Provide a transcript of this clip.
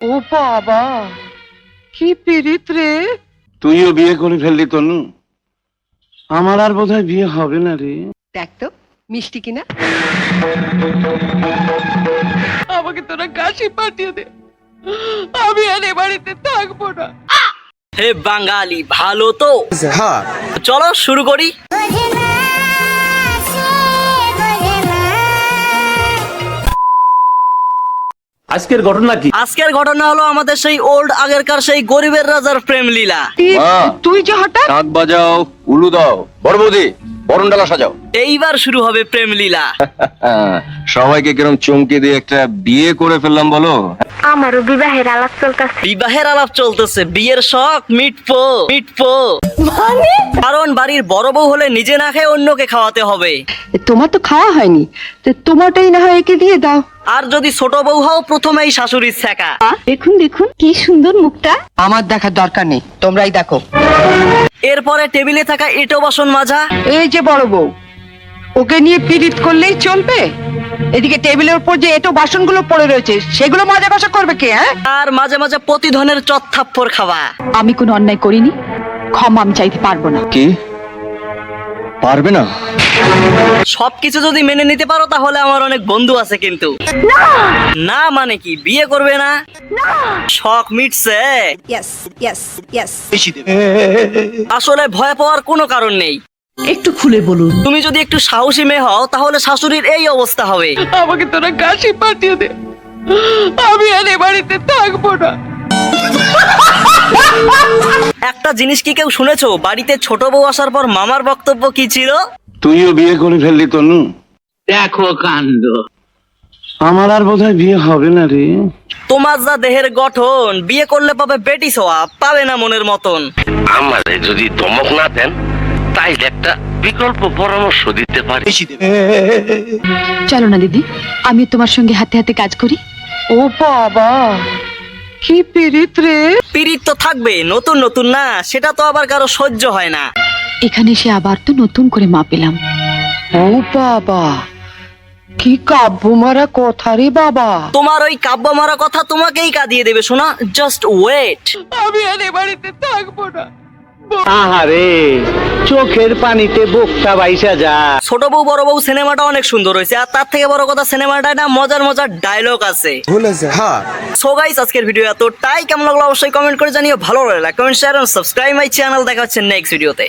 ও বাবা, কি পীড়িত রে। তুইও বিয়ে করে ফেললি তনু, আমার আর বোধহয় বিয়ে হবে না রে। দেখ তো মিষ্টি কিনা। আমাকে তোরা কাশি পাঠিয়ে দে, আমি আর এ বাড়িতে থাকবো না। হে বাঙালি, ভালো তো? হ্যাঁ, চলো শুরু করি। আজকের ঘটনা কি? আজকের ঘটনা হলো আমাদের সেই ওল্ড আগেরকার সেই গরিবের রাজার প্রেম লীলা। তুই যে হঠাৎ শাক বাজাও, উলু দাও, বড় বৌদি বরণডালা সাজাও। এইবার শুরু হবে প্রেম লীলা। সবাইকে কিরম চমকে দিয়ে একটা বিয়ে করে ফেললাম বলো। আমারও বিবাহের আলাপ চলতেছে। বিবাহের আলাপ চলতেছে, বিয়ের শখ মিটপো মিটপো। কারণ বাড়ির বড় বউ হলে নিজে না খেয়ে অন্যকে খাওয়াতে হবে। তোমার তো খাওয়া হয়নি, তো তোমারটাই না হয় একে দিয়ে দাও। আর যদি ছোট বউ হও, প্রথমেই শাশুড়ির ছেঁকা। দেখুন দেখুন কি সুন্দর মুখটা। আমার দেখার দরকার নেই, তোমরাই দেখো। এরপরে টেবিলে থাকা এঁটো বাসন মাজা। এই যে বড় বউ, ওকে নিয়ে পীড়িত করলেই চলবে? এদিকে টেবিলের উপর যে এটো বাসনগুলো পড়ে রয়েছে সেগুলো মাজা কষা করবে কে? হ্যাঁ, আর মাঝে মাঝে প্রতিধনের চত্থাপ্পর খাওয়া। আমি কোনো অন্যায় করিনি, ক্ষমা আমি চাইতে পারবো না। কি পারবে না? সবকিছু যদি মেনে নিতে পারো তাহলে আমার অনেক বন্ধু আছে, কিন্তু না মানে কি বিয়ে করবে না? শখ মিটছে? আসলে ভয় পাওয়ার কোনো কারণ নেই। একটু খুলে বলুন। তুমি যদি একটু সাহসী মেয়ে হও তাহলে শাশুড়ির এই অবস্থা হবে। আমাকে তোরা কাশি পাঠিয়ে দে, আমি আর এ বাড়িতে থাকবো না। একটা জিনিস কি কেউ শুনেছো, বাড়িতে ছোট বউ আসার পর মামার বক্তব্য কি ছিল? তুইও বিয়ে করে ফেললি তনু, দেখো কাণ্ড। আমার আর বোধহয় বিয়ে হবে না রে। তোমার যা দেহের গঠন, বিয়ে করলে পাবে বেটি ছোঁয়া, পাবে না মনের মতন। আমারে যদি ধমক না দেন তাইলে একটা বিকল্প পরামর্শ দিতে পারি। চলো না দিদি, আমি তোমার সঙ্গে হাতে হাতে কাজ করি। ও বাবা, কি পীড়িত রে। পিরিত তো থাকবে, নতুন নতুন না, সেটা তো আবার কারো সহ্য হয় না। এখানে এসে আবার তো নতুন করে মা পেলাম। ও বাবা, কি কাব্য মারা কথা রে বাবা। তোমার ওই কাব্য মারা কথা তোমাকেই কাঁদিয়ে দেবে শোনা, জাস্ট ওয়েট। আমি আর এ বাড়িতে থাকবো না। আহারে, চোখের পানিতে বোকটা বাইসা যা। ছোট বউ বড় বউ সিনেমাটা অনেক সুন্দর হয়েছে, আর তার থেকে বড় কথা সিনেমাটা না মজার মজার ডায়লগ আছে। সো গাইস, আজকের ভিডিও এতটাই। কেমন লাগলো অবশ্যই কমেন্ট করে জানিও। ভালো লাগলে comment, share and subscribe my channel. দেখা হচ্ছে নেক্সট ভিডিওতে।